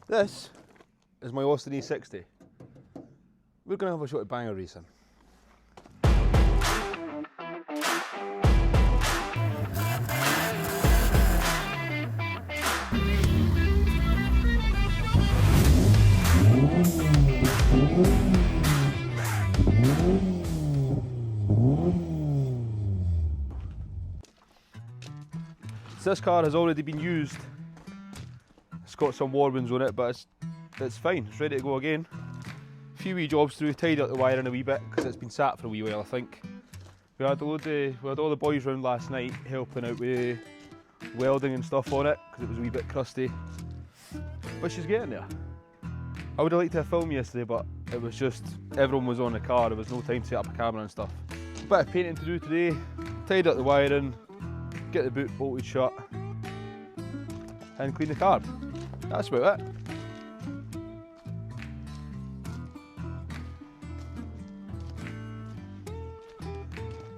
This is my Austin A60. We're going to have a shot at banger racing. So this car has already been used. It's got some war wounds on it, but it's fine. It's ready to go again. A few wee jobs through, tidied up the wiring a wee bit because it's been sat for a wee while, I think. We had all the boys round last night helping out with welding and stuff on it because it was a wee bit crusty. But she's getting there. I would have liked to have filmed yesterday, but it was just everyone was on the car. There was no time to set up a camera and stuff. A bit of painting to do today. Tidy up the wiring, get the boot bolted shut, and clean the carb. That's about it.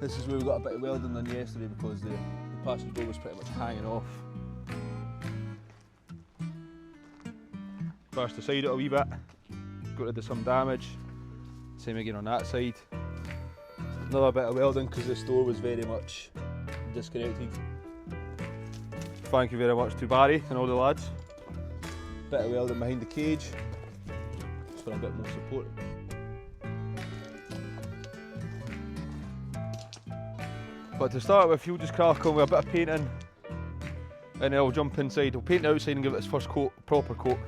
This is where we got a bit of welding done yesterday because the passenger door was pretty much hanging off. Bashed the side out a wee bit, got rid of some damage. Same again on that side. Another bit of welding because this door was very much disconnected. Thank you very much to Barry and all the lads. Bit of welding behind the cage, just for a bit more support. But to start with, you'll just crack on with a bit of painting, and then I'll jump inside. I'll paint the outside and give it its first coat, proper coat.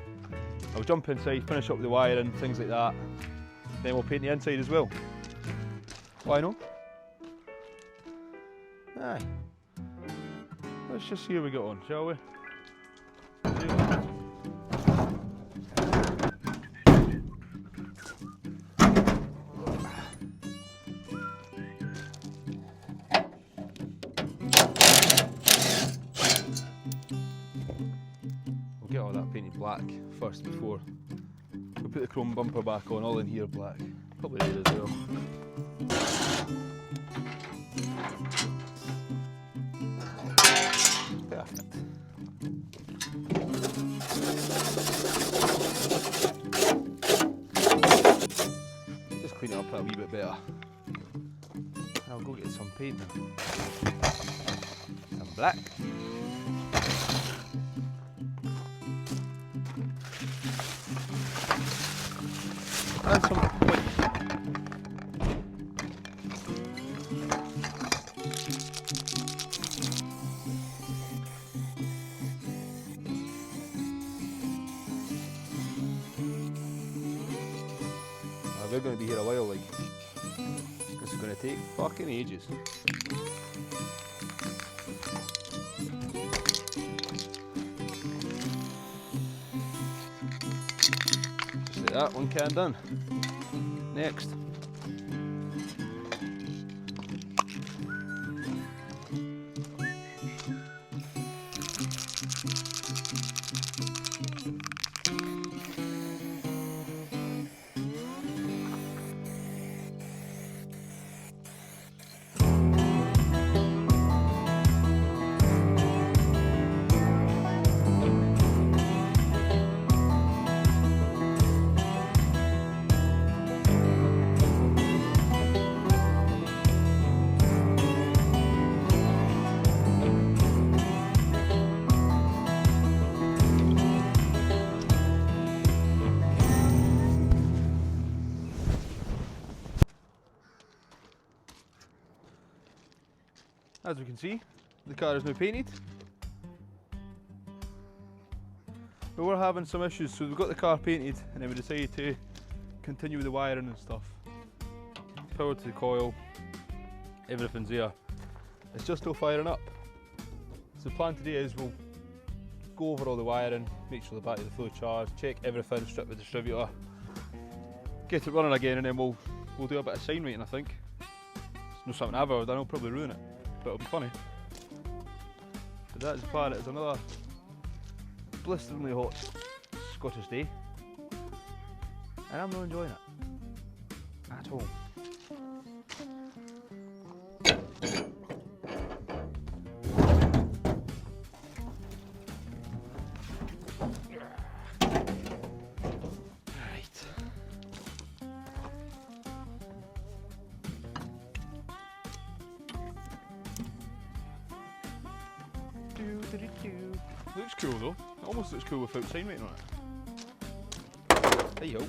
I'll jump inside, finish up the wiring, things like that. Then we'll paint the inside as well. Why not? Aye. Let's just see how we get on, shall we? We'll get all that painted black first before we put the chrome bumper back on, all in here black. Probably red as well. Perfect. Just clean it up a wee bit better. And I'll go get some paint now. Some black. And some white. We're going to be here a while, like. This is going to take fucking ages. Just like that, one can done. Next. As we can see, the car is now painted. But we're having some issues, so we've got the car painted and then we decided to continue with the wiring and stuff. Power to the coil, everything's there. It's just still firing up. So the plan today is we'll go over all the wiring, make sure the battery's fully charged, check everything, strip the distributor, get it running again, and then we'll do a bit of Signwriting, I think. It's not something I've ever done, I'll probably ruin it, but it'll be funny. So that's the plan. It is another blisteringly hot Scottish day, and I'm not enjoying it at all. Looks cool though. It almost looks cool without Signwriting on it. Hey yo.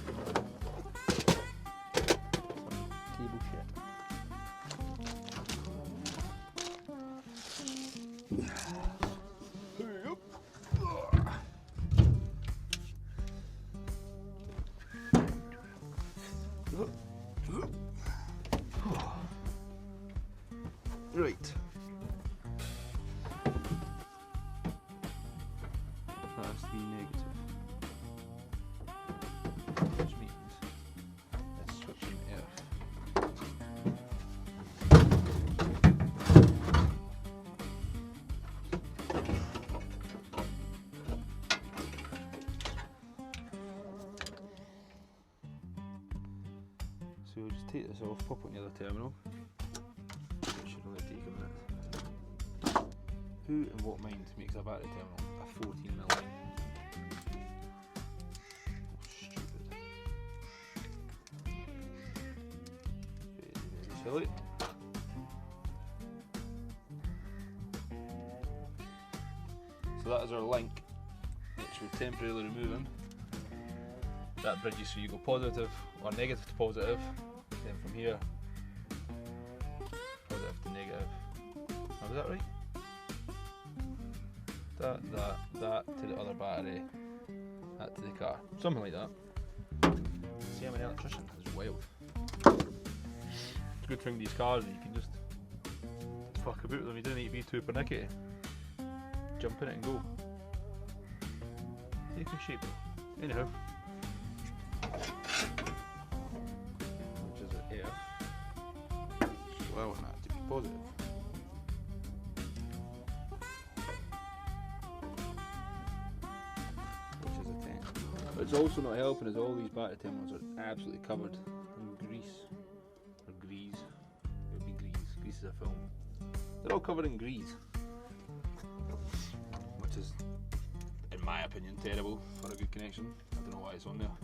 Table shit. Right. That has to be negative. Which means it's switching F. So we'll just take this off, pop it in the other terminal. It should only take a minute. Who and what mind makes a battery terminal a 14mm? Stupid. Very, very silly. So that is our link, which we're temporarily removing. That bridges so you go positive or negative to positive, then from here positive to negative. Now, was that right? That to the other battery, that to the car, something like that. See, I'm an electrician, it's wild. It's a good thing these cars, you can just fuck about them, you don't need to be too pernickety. Jump in it and go. Taking shape though. Anyhow. Which is an F. So I want that to be positive. Which is a 10. But it's also not helping as all these battery terminals are absolutely covered in grease. Or grease. It would be grease. Grease is a film. They're all covered in grease. Which is, in my opinion, terrible for a good connection. I don't know why it's on there.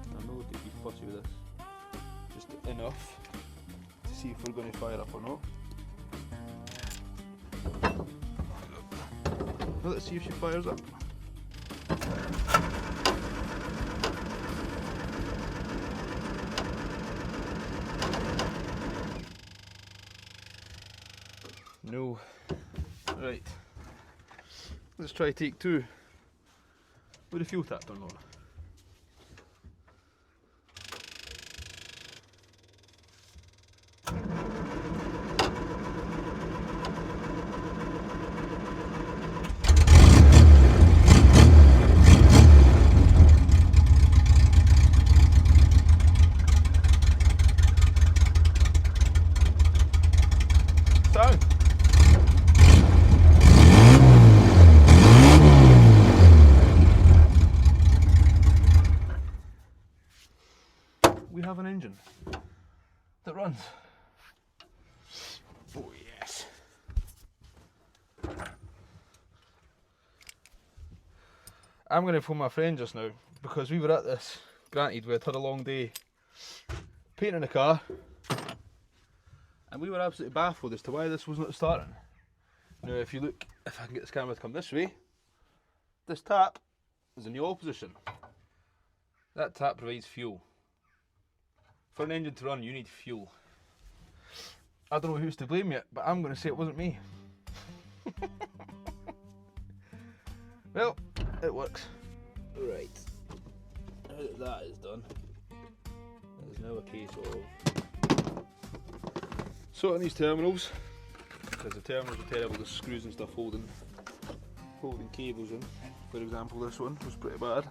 I'm not going to be fussy with this. Just enough to see if we're going to fire up or not. Well, let's see if she fires up. No. Right. Let's try take two. With the fuel tap turned on. We have an engine that runs. Oh yes. I'm going to phone my friend just now because we were at this. Granted, we had a long day painting the car and we were absolutely baffled as to why this was not starting. Now if you look, if I can get this camera to come this way, this tap is in the off position. That tap provides fuel. For an engine to run, you need fuel. I don't know who's to blame yet, but I'm going to say it wasn't me. Well, it works. Right. Now that that is done, it is now a case of sorting these terminals, because the terminals are terrible, the screws and stuff holding cables in. For example, this one was pretty bad.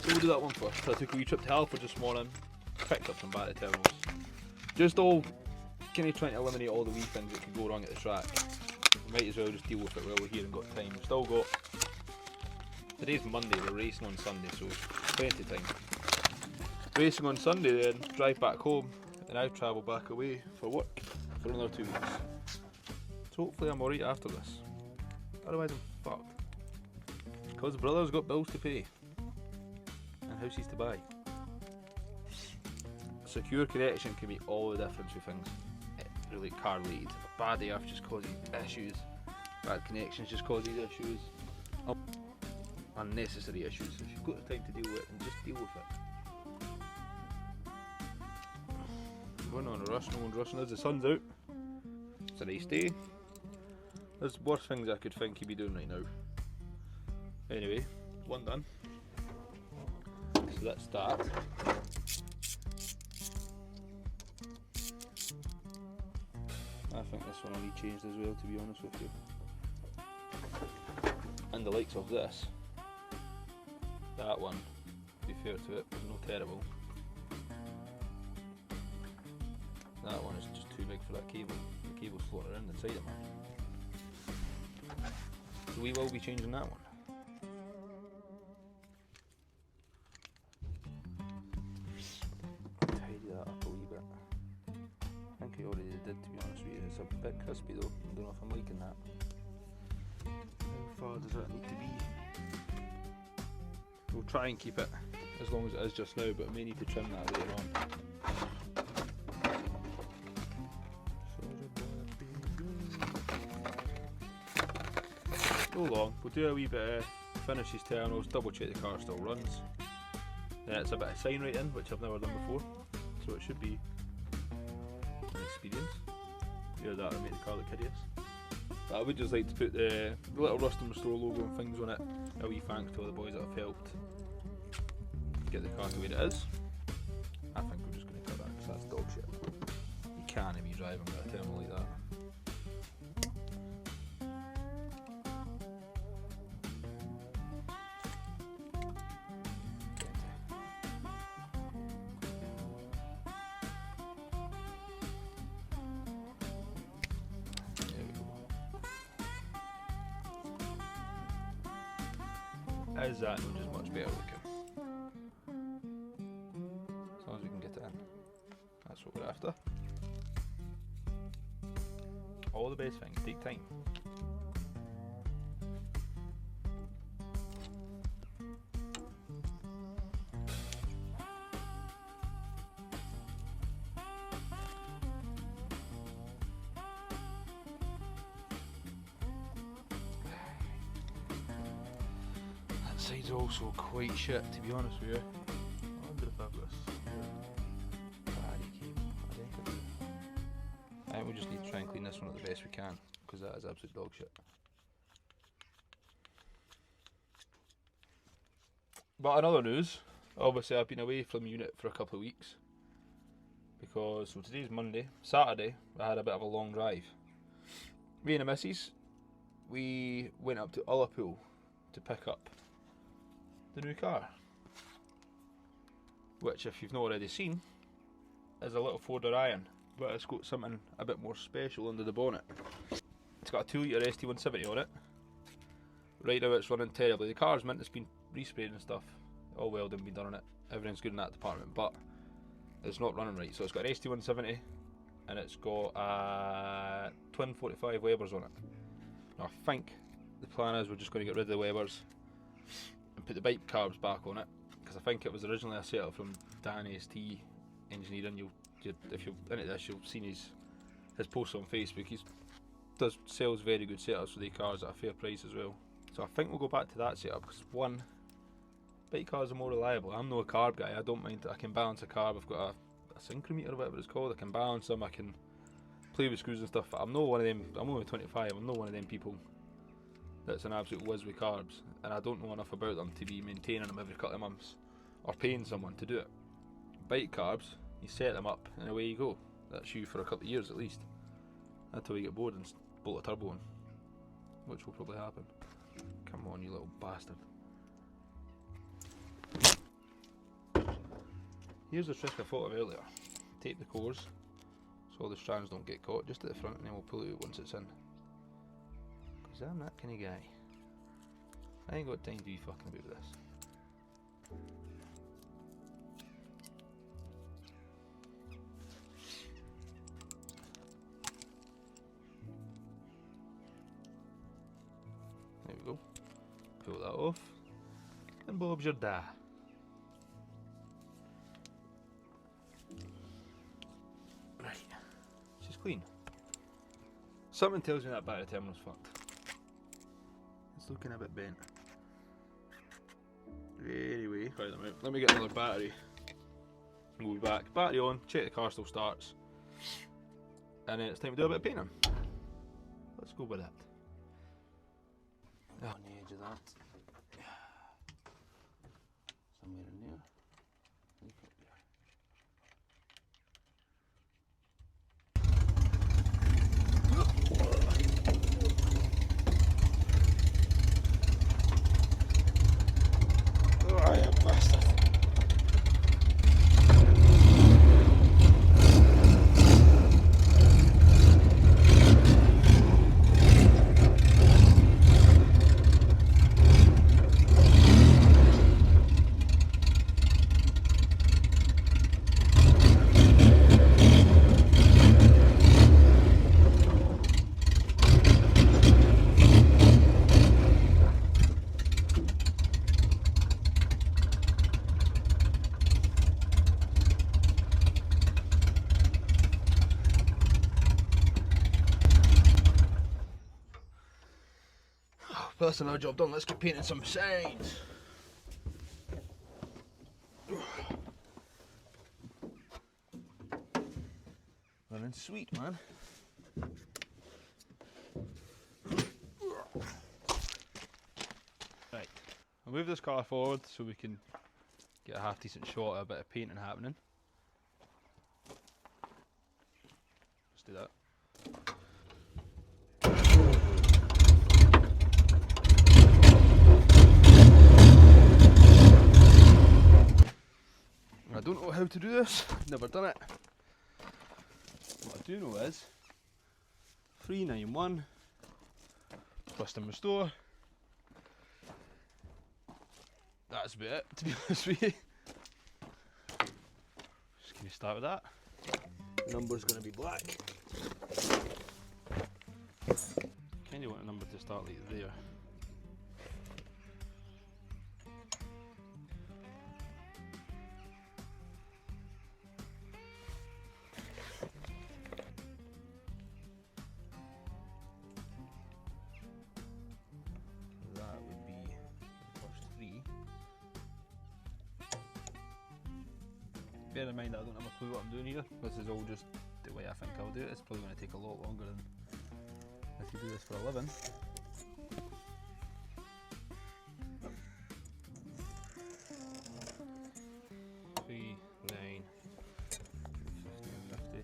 So we'll do that one first. I took a wee trip to Halford this morning, picked up some battery terminals. Just all kind of trying to eliminate all the wee things that could go wrong at the track. We might as well just deal with it while we're here and got time. We've still got, today's Monday, we're racing on Sunday, so plenty of time. Racing on Sunday then, drive back home, and I travel back away for work for another 2 weeks. So hopefully I'm alright after this. Otherwise I'm fucked. Because brother's got bills to pay and houses to buy. secure connection can be all the difference with things. Really car related. Bad AF just causes issues. Bad connections just causes issues. Unnecessary issues. If you've got the time to deal with it, then just deal with it. We're not on a rush, no one's rushing us. The sun's out. It's a nice day. There's worse things I could think you'd be doing right now. Anyway, one done. So let's start. I think this one will need changed as well, to be honest with you. And the likes of this, that one, to be fair to it, was no terrible. That one is just too big for that cable. The cable's floating around inside it, man. So we will be changing that one. Tidy that up a wee bit. I think I already did, to be honest with you. It's a bit crispy though. I don't know if I'm liking that. How far does that need to be? We'll try and keep it as long as it is just now, but I may need to trim that later on. Go along, we'll do a wee bit of finish these terminals, double check the car still runs. Then it's a bit of Signwriting, which I've never done before, so it should be an experience. Yeah, that would make the car look hideous. But I would just like to put the little Rust Restore logo and things on it. A wee thanks to all the boys that have helped get the car to where it is. I think we're just going to cut that because that's dog shit. You can't be driving with a terminal like that. Is that not just much better looking? As long as we can get it in. That's what we're after. All the best things take time. Side's also quite shit, to be honest with you. I wonder if I've got a cable. I think we just need to try and clean this one up the best we can, because that is absolute dog shit. But in other news, obviously I've been away from unit for a couple of weeks, because so today's Monday. Saturday I had a bit of a long drive. Me and the missus, we went up to Ullapool to pick up the new car, which if you've not already seen is a little 4-door iron, but it's got something a bit more special under the bonnet. It's got a 2 litre ST170 on it. Right now it's running terribly. The car's meant to have been resprayed and stuff, all welding been done on it, everything's good in that department, but it's not running right. So it's got an ST170 and it's got a twin 45 Webers on it. Now I think the plan is we're just going to get rid of the Webers and put the bike carbs back on it, because I think it was originally a setup from Dan ST Engineering. If you're into this, you'll seen his posts on Facebook. He sells very good setups for the cars at a fair price as well. So I think we'll go back to that setup, because one, bike cars are more reliable. I'm not a carb guy. I don't mind. I can balance a carb. I've got a synchrometer or whatever it's called. I can balance them. I can play with screws and stuff. But I'm not one of them. I'm only 25. I'm not one of them people that's an absolute whiz with carbs, and I don't know enough about them to be maintaining them every couple of months or paying someone to do it. Bike carbs, you set them up and away you go. That's you for a couple of years at least, until you get bored and bolt a turbo in, which will probably happen. Come on, you little bastard. Here's the trick I thought of earlier. Tape the cores so all the strands don't get caught just at the front, and then we'll pull it out once it's in. Because I'm that kind of guy. I ain't got time to be fucking about with this. There we go. Pull that off, and Bob's your da. Right, she's clean. Something tells me that battery terminal's fucked. It's looking a bit bent. Anyway, right, let me get another battery. And we'll be back. Battery on, check the car still starts. And then it's time to do a bit of painting. Let's go with that. On the edge of that. Somewhere in there. Oh, you bastard. That's another job done. Let's get painting some sides. Running sweet, man. Right, I'll move this car forward so we can get a half decent shot of a bit of painting happening. Let's do that. I don't know how to do this, never done it. What I do know is 391, Rust and Restore. That's about it, to be honest with you. Just gonna start with that. The number's gonna be black. Kinda want a number to start like there. Bear in mind that I don't have a clue what I'm doing here. This is all just the way I think I'll do it. It's probably going to take a lot longer than if you do this for a living. 3, 9, 50.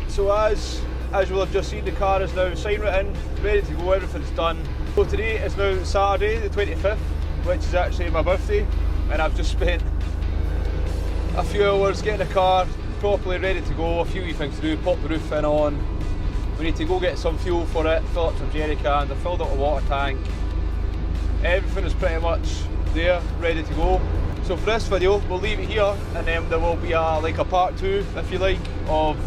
So as you'll have just seen, the car is now Signwriting, ready to go, everything's done. So today is now Saturday the 25th, which is actually my birthday, and I've just spent a few hours getting the car properly ready to go. A few wee things to do, pop the roof fin on. We need to go get some fuel for it, fill up some jerry cans, I filled up a water tank. Everything is pretty much there, ready to go. So for this video, we'll leave it here, and then there will be like a part 2, if you like, of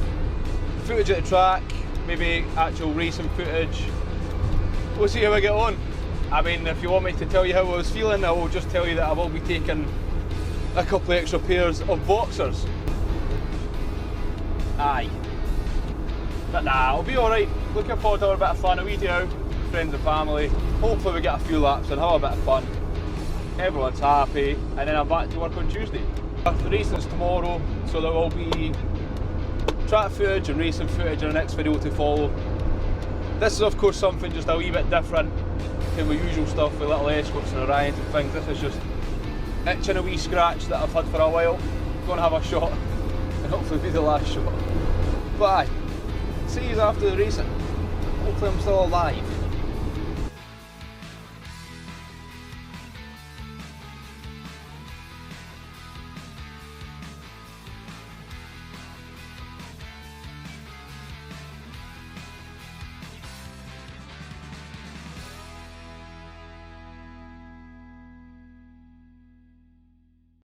footage at the track, maybe actual racing footage. We'll see how I get on. I mean, if you want me to tell you how I was feeling, I will just tell you that I will be taking a couple of extra pairs of boxers. Aye. But nah, it'll be alright. Looking forward to a bit of fun, a wee day out, friends and family. Hopefully we get a few laps and have a bit of fun. Everyone's happy, and then I'm back to work on Tuesday. The racing's tomorrow, so there will be track footage and racing footage in the next video to follow. This is of course something just a wee bit different to my usual stuff with little escorts and Orions and things. This is just itching a wee scratch that I've had for a while. Going to have a shot, and hopefully be the last shot. But aye. See you after the racing. Hopefully I'm still alive.